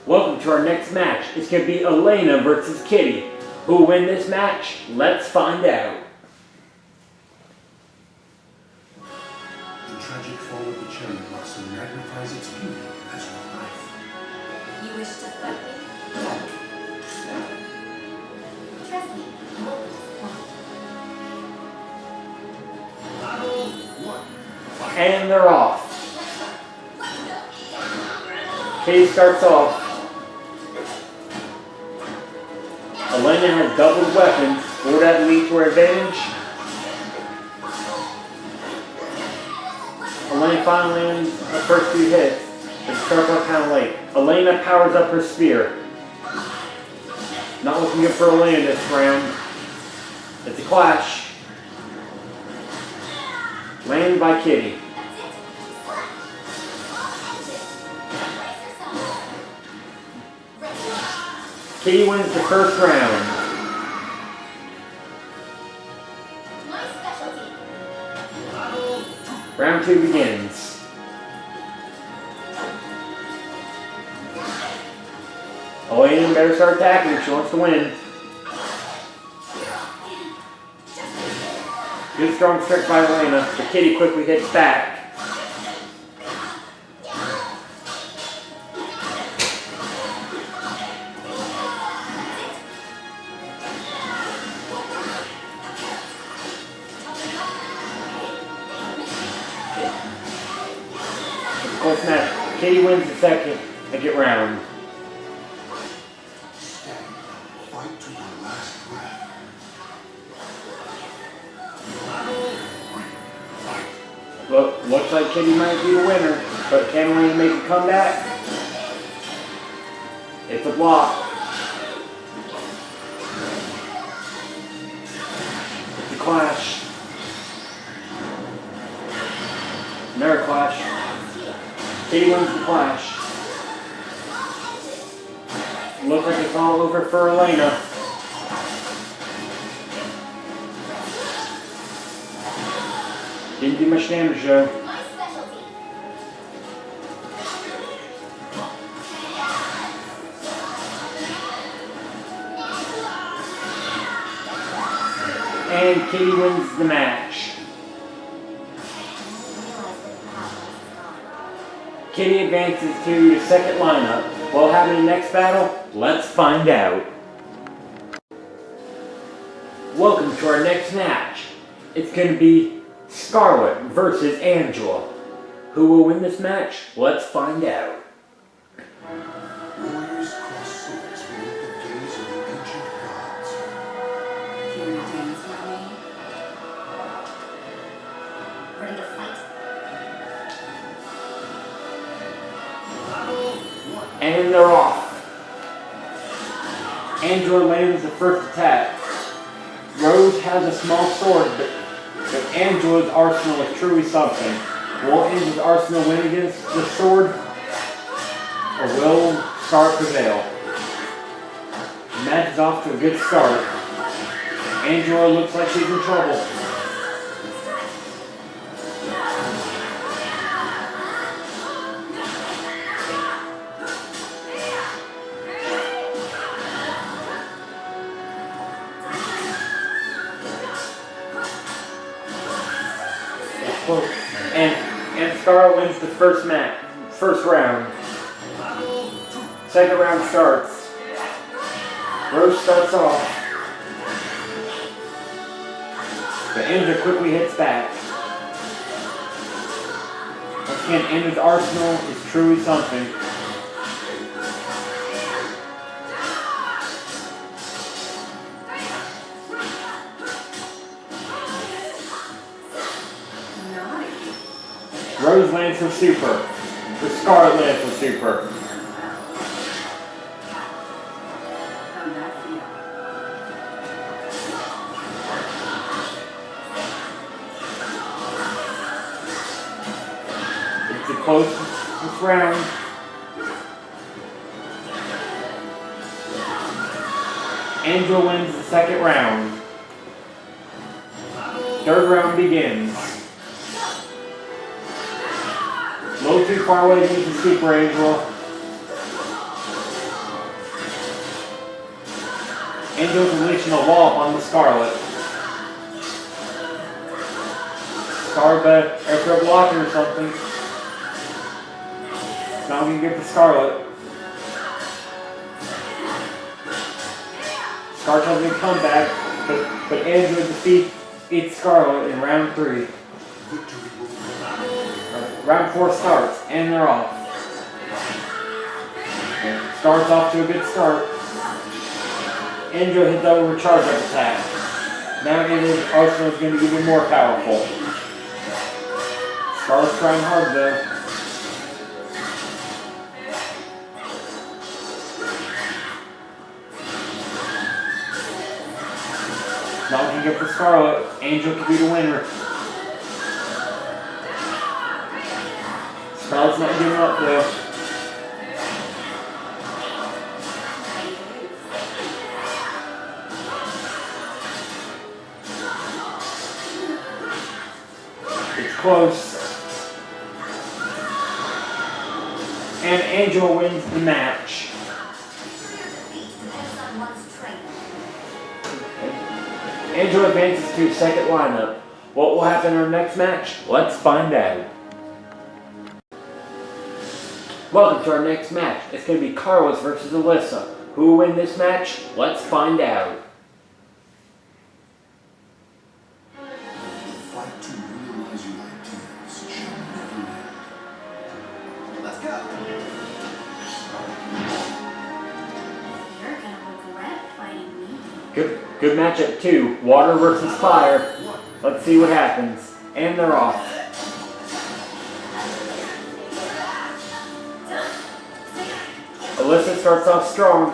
Welcome to our next match. It's going to be Elena versus Kitty. Who will win this match? Let's find out. The tragic fall of the cherry blossom magnifies its beauty as your life. You wish to fuck me? Trust me, I won't disappoint. Battle 1. And they're off. Kitty starts off. Elena has doubled weapons. Will that lead to her advantage? Elena finally lands the first few hits, but starts off kind of late. Elena powers up her spear. Not looking good for Elena this round. It's a clash. Landed by Kitty. Kitty wins the first round. My specialty. Round 2 begins. Elena better start attacking if she wants to win. Good strong strike by Elena, but Kitty quickly hits back. Close match. Kitty wins the second round. Stand. Fight to your last breath. Battle 3. Fight. Look, looks like Kitty might be the winner, but can Elena make a comeback? It's a block. It's a clash. Another clash. Kitty wins the clash. Looks like it's all over for Elena. Didn't do much damage though. My specialty. And Kitty wins the match. Kitty advances to the second lineup. What will happen in the next battle? Let's find out. Welcome to our next match. It's going to be Scarlet versus Angela. Who will win this match? Let's find out. Warriors cross swords beneath the gaze of the ancient gods. Can you dance with me? Ready to fight? Battle 1. And they're off. Angela lands the first attack. Rose has a small sword, but Angela's arsenal is truly something. Will Angela's arsenal win against the sword? Or will Scarlet prevail? The match is off to a good start. Angela looks like she's in trouble. And Scarlet wins the first round. Second round starts. Rose starts off. But Angela quickly hits back. Once again, Angela's arsenal is truly something. Rose lands her super. The Scarlet lands her super. How'd that feel? It's a close round. Angela wins the second round. Third round begins. A little too far away to use the super Angel. Angel's unleashing a wall on the Scarlet. Scarlet, after a blocker or something. Now we can get the Scarlet. Scarlet has a comeback, but Angela defeats Scarlet in round 3. Round 4 starts, and they're off. Scarlet's off to a good start. Angela hits that overcharge up attack. Now Angela's arsenal is going to be even more powerful. Scarlet's trying hard though. Now we can go for Scarlet. Angel could be the winner. Scarlet's not giving up though. It's close. And Angel wins the match. Angel advances to second lineup. What will happen in our next match? Let's find out. Welcome to our next match. It's going to be Carlos versus Alyssa. Who will win this match? Let's find out. Fight to realize your ideals shall never end. Let's go. You're gonna regret fighting me. Good match at 2. Water versus fire. Let's see what happens. And they're off. Alyssa starts off strong.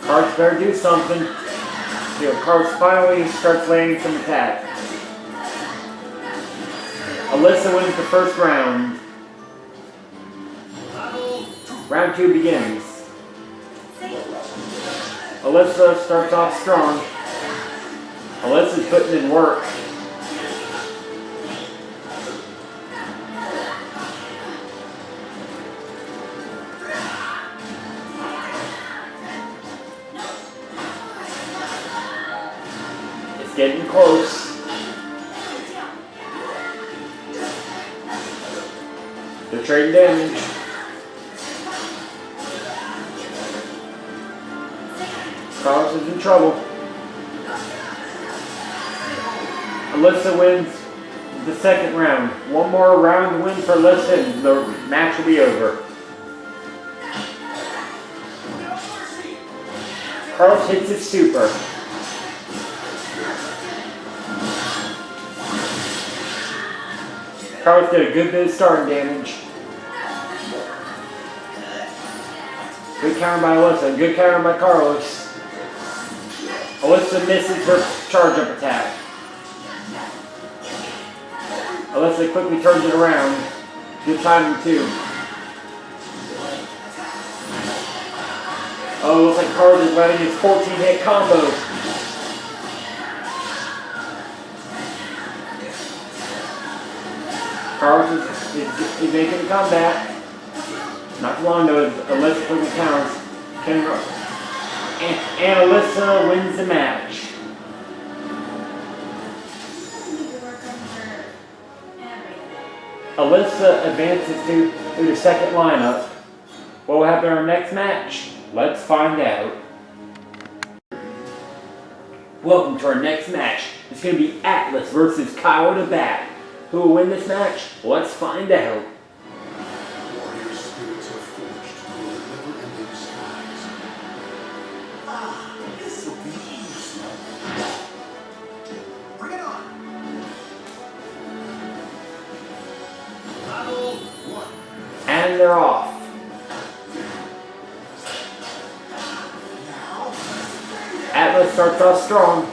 Cards better do something. Cards finally starts landing some attack. Alyssa wins the first round. Round 2 begins. Alyssa starts off strong. Alyssa's putting in work. It's getting close. They're trading damage. Carlos is in trouble. Alyssa wins the second round. One more round win for Alyssa and the match will be over. Carlos hits his super. Carlos did a good bit of starting damage. Good counter by Alyssa and good counter by Carlos. Alyssa misses her charge-up attack. Alyssa quickly turns it around. Good timing too. Oh, looks like Carlos is letting his 14-hit combo. Carlos is making a comeback. Not for long though, Alyssa quickly counters. And Alyssa wins the match. Alyssa advances to the second lineup. What will happen in our next match? Let's find out. Welcome to our next match. It's going to be Atlas versus Kyle the Bat. Who will win this match? Let's find out. Warrior spirits are forged to grow never-ending skies. This will be easy. Bring it on. Battle 1. And they're off. Atlas starts off strong.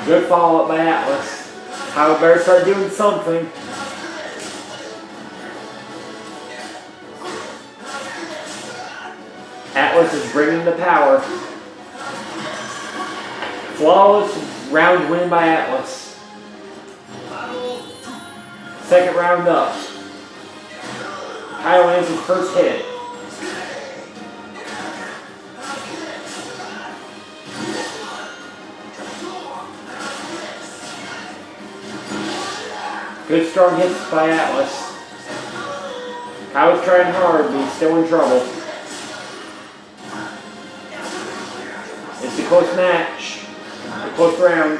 Good follow-up by Atlas. Kyle better start doing something. Atlas is bringing the power. Flawless round win by Atlas. Second round up. Kyle lands his first hit. Good strong hits by Atlas. Kyle's trying hard, but he's still in trouble. It's a close match. A close round.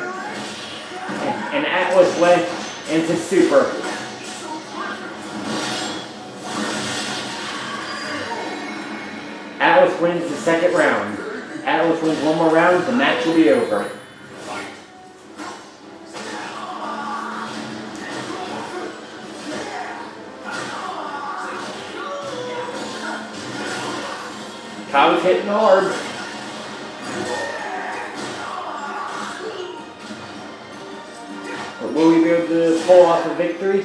And Atlas lands his super. Atlas wins the second round. Atlas wins one more round, the match will be over. Kyle's hitting hard. But will we be able to pull off a victory?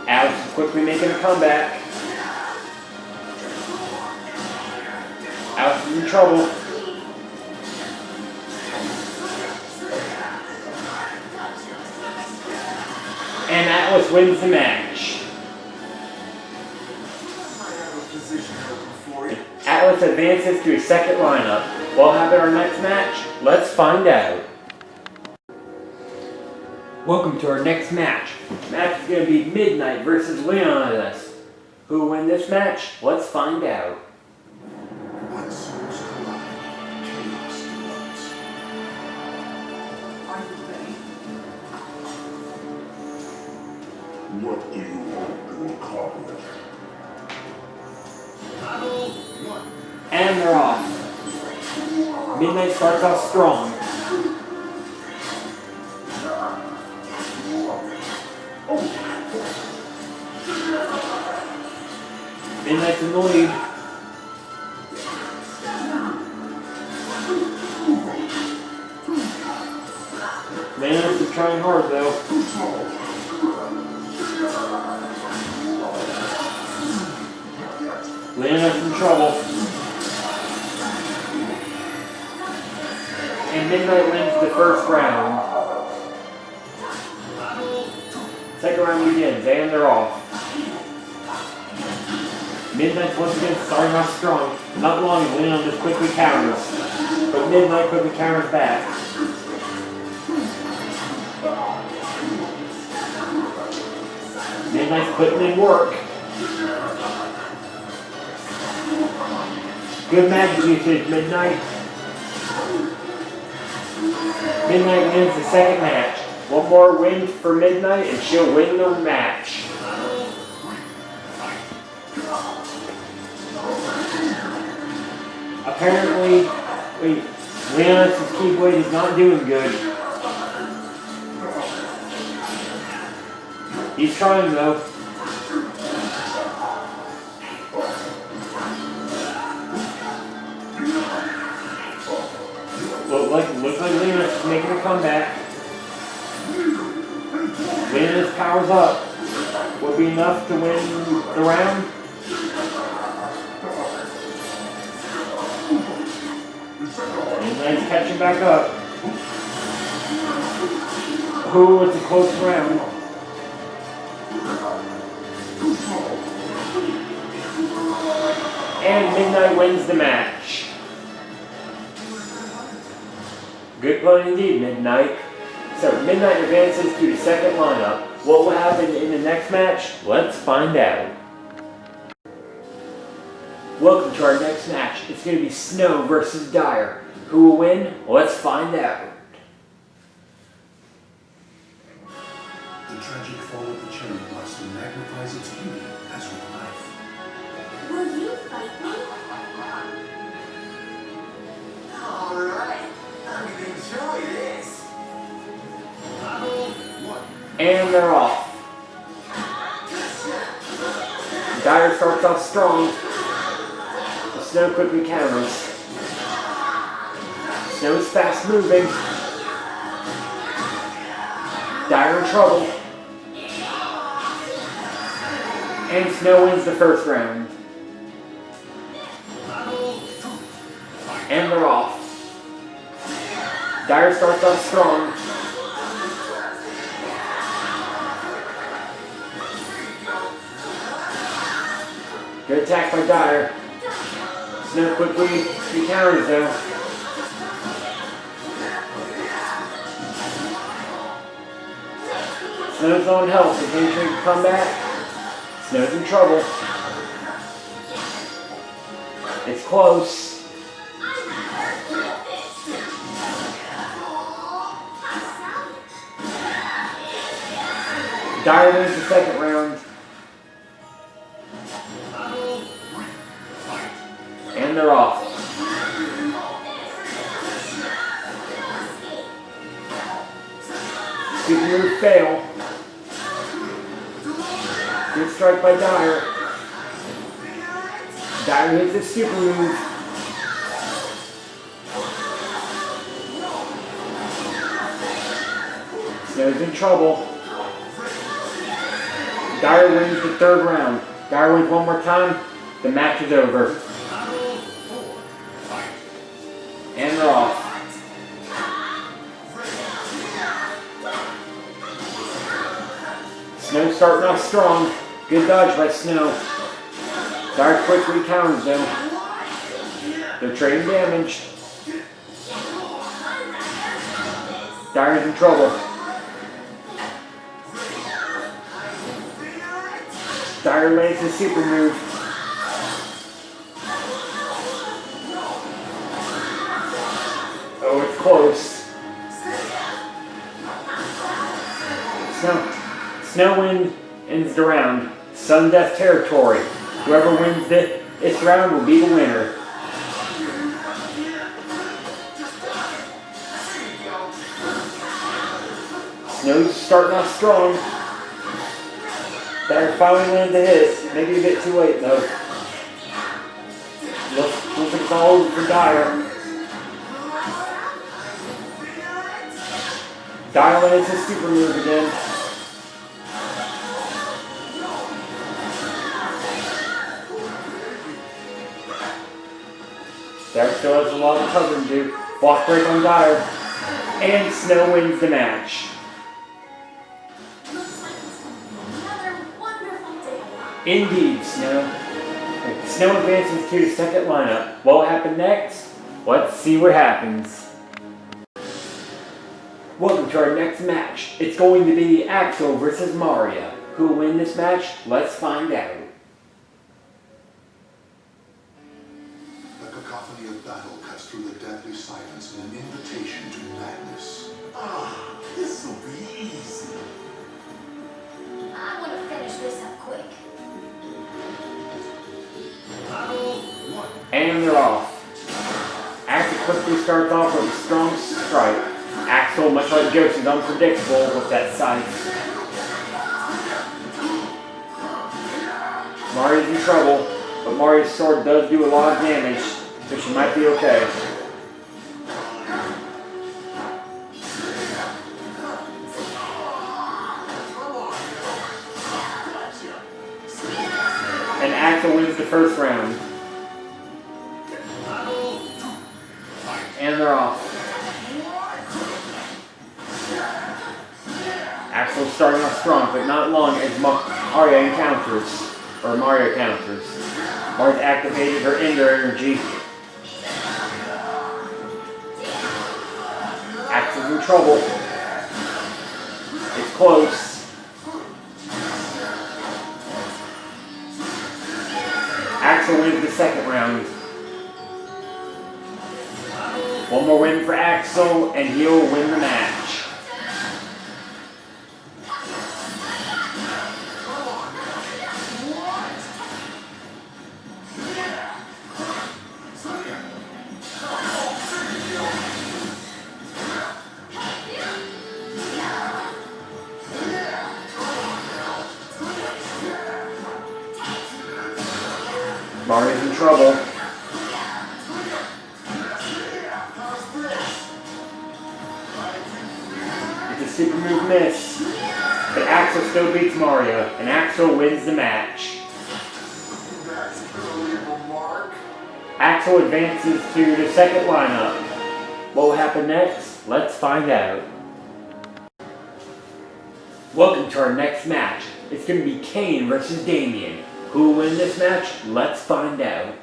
Atlas is quickly making a comeback. Atlas is in trouble. And Atlas wins the match. Atlas advances to his second lineup. What will happen in our next match? Let's find out. Welcome to our next match. The match is going to be Midnight versus Leonardo. Who will win this match? Let's find out. When souls collide, chaos erupts. Are you ready? What do you hope to accomplish? Battle 1. And they're off. Midnight starts off strong. Midnight's in the lead. Leonardo is trying hard though. Leonardo's in trouble. And Midnight wins the first round. Second round begins, and they're off. Midnight's once again starting off strong. Not long, Leonardo just quickly counters. But Midnight quickly counters back. Midnight's putting in work. Good magic usage, Midnight. Midnight wins the second match. One more win for Midnight and she'll win the match. Apparently, Leonardo's keyblade is not doing good. He's trying though. Looks like Leonardo's making a comeback. Leonardo's power's up. Will be enough to win the round. Midnight's catching back up. Ooh, it's a close round. And Midnight wins the match. Good play indeed, Midnight. So Midnight advances to the second lineup. What will happen in the next match? Let's find out. Welcome to our next match. It's going to be Snow versus Dyer. Who will win? Let's find out. The tragic fall of the cherry blossom magnifies its beauty as with life. Will you fight me? Alright, I'm gonna enjoy this. Battle 1. And they're off. Dyer starts off strong. The Snow quickly counters. Snow's fast moving. Dyer in trouble. And Snow wins the first round. And they're off. Dyer starts off strong. Good attack by Dyer. Snow quickly counters though. Snow's on health. If Kane can come back, Snow's in trouble. It's close. Dyer wins the second round. And they're off. Super move fail. Good strike by Dyer. Dyer hits his super move. Snow's in trouble. Dyer wins the third round. Dyer wins one more time. The match is over. And they're off. Snow starting off strong. Good dodge by Snow. Dyer quickly counters them. They're trading damage. Dyer's in trouble. Dyer lands his super move. Oh, it's close. Snow wins the round. Sudden death territory. Whoever wins this round will be the winner. Snow's starting off strong. Dyer finally lands a hit. Maybe a bit too late though. Looks like it's all over for Dyer. Dyer lands his super move again. Dyer still has a lot of covering to do. Block break on Dyer. And Snow wins the match. Indeed, Snow. Snow advances to the second lineup. What will happen next? Let's see what happens. Welcome to our next match. It's going to be Axel versus Maria. Who will win this match? Let's find out. The cacophony of battle cuts through the deadly silence in an invitation to madness. Ah, this'll be easy. I want to finish this up quick. And they're off. Axel quickly starts off with a strong strike. Axel, much like Ghost, is unpredictable with that scythe. Maria's in trouble, but Maria's sword does do a lot of damage, so she might be okay. And Axel wins the first round. And they're off. Axel's starting off strong, but not long as Mario counters. Maria's activated her Ender energy. Axel's in trouble. It's close. Axel wins the second round. One more win for Axel, and he'll win the match. Mario's in trouble. It's a super move miss, but Axel still beats Mario, and Axel wins the match. That's gonna leave a mark. Axel advances to the second lineup. What will happen next? Let's find out. Welcome to our next match. It's going to be Kane versus Damian. Who Who will win this match? Let's find out.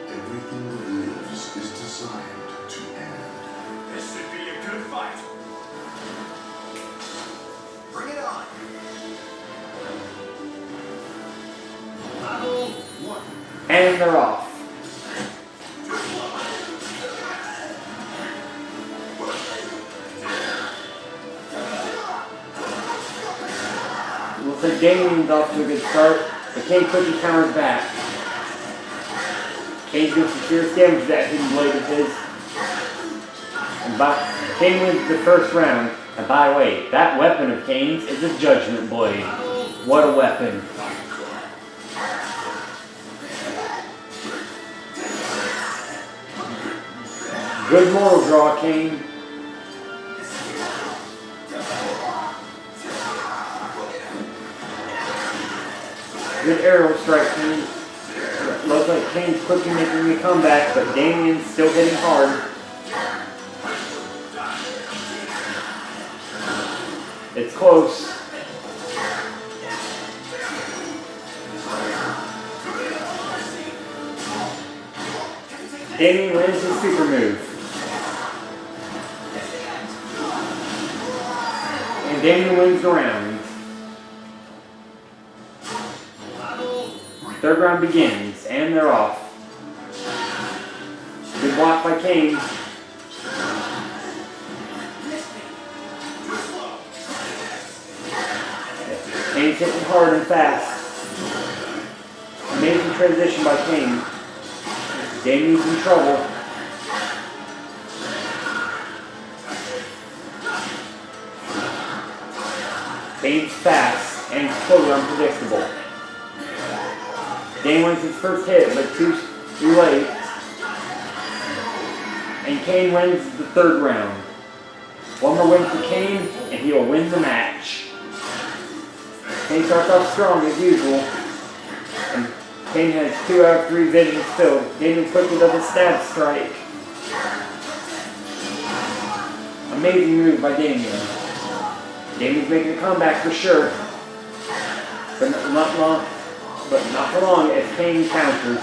Everything that lives is designed to end. This should be a good fight. Bring it on. Battle 1. And they're off. Looks like Damian's off to a good start, but Kane quickly counters back. Kane's doing some serious damage to that hidden blade of his. And Kane wins the first round. And by the way, that weapon of Kane's is a judgment blade. What a weapon. Good moral draw, Kane. Good arrow strike, Kane. Looks like Kane's quickly making a comeback, but Damian's still hitting hard. It's close. Damian wins his super move. And Damian wins the round. Third round begins, and they're off. Good block by Kane. Kane's hitting hard and fast. Amazing transition by Kane. Damian's in trouble. Kane's fast and totally unpredictable. Damian wins his first hit, but too late. And Kane wins the third round. One more win for Kane, and he will win the match. Kane starts off strong as usual. And Kane has 2 out of 3 visions filled. Damian quickly does a stab strike. Amazing move by Damian. Damian's making a comeback for sure. But not long. But not for long as Kane counters.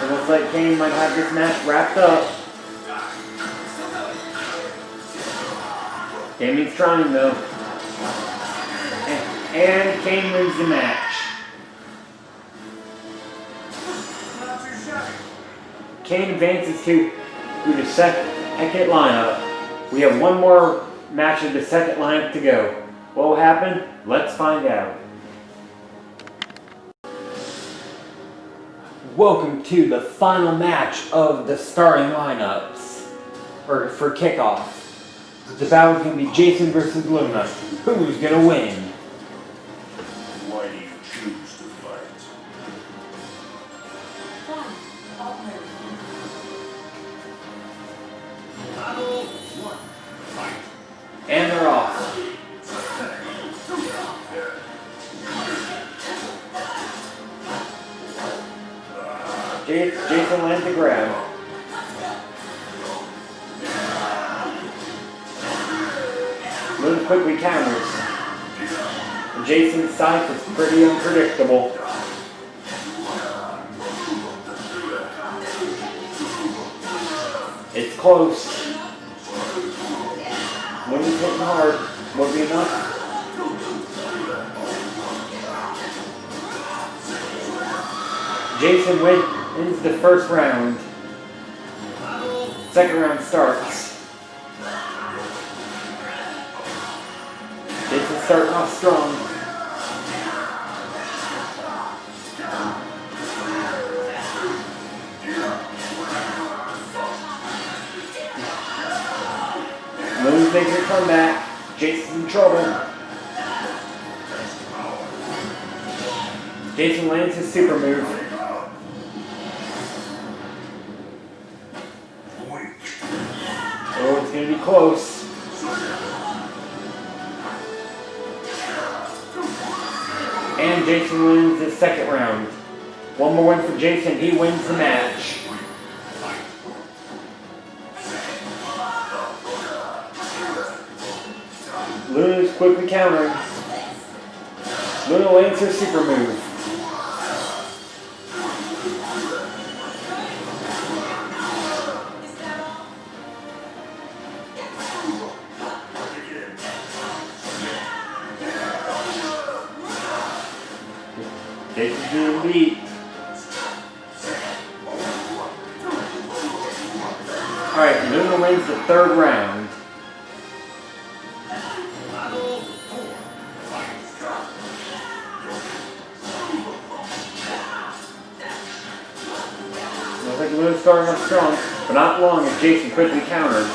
It looks like Kane might have this match wrapped up. Damian's trying though. And Kane wins the match. Kane advances to the second lineup. We have one more match of the second lineup to go. What will happen? Let's find out. Welcome to the final match of the starting lineups for kickoff. The battle is going to be Jason versus Luna. Who's going to win? Why do you choose to fight? Battle 1. Fight. And they're off. Jason lands the grab. Luna quickly counters. Jason's scythe is pretty unpredictable. It's close. Luna's hitting hard. Won't be enough. Jason wins the first round. Second round starts. Jason's starting off strong. Luna's making a comeback. Jason's in trouble. Jason lands his super move. Oh, it's going to be close. And Jason wins the second round. One more win for Jason, he wins the match. Luna's quickly countering. Luna lands her super move. Jason's being beat. Alright, Luna wins the third round. Looks like Luna's starting off strong, but not long as Jason quickly counters.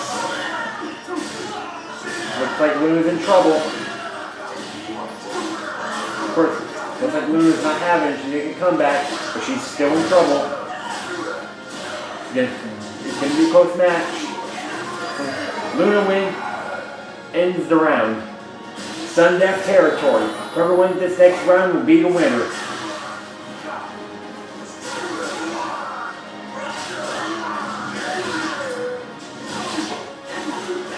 Looks like Luna's in trouble. Of course, looks like Luna's not having it. She's making a comeback, but she's still in trouble. It's going to be a close match. Luna ends the round. Sun Death territory. Whoever wins this next round will be the winner.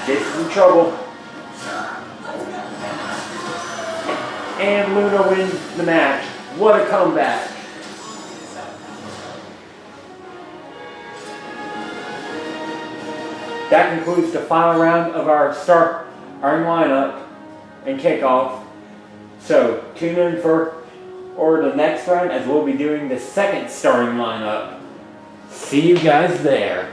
Jason's in trouble. And Luna wins the match. What a comeback. That concludes the final round of our starting lineup and kickoff. So tune in for the next round as we'll be doing the second starting lineup. See you guys there.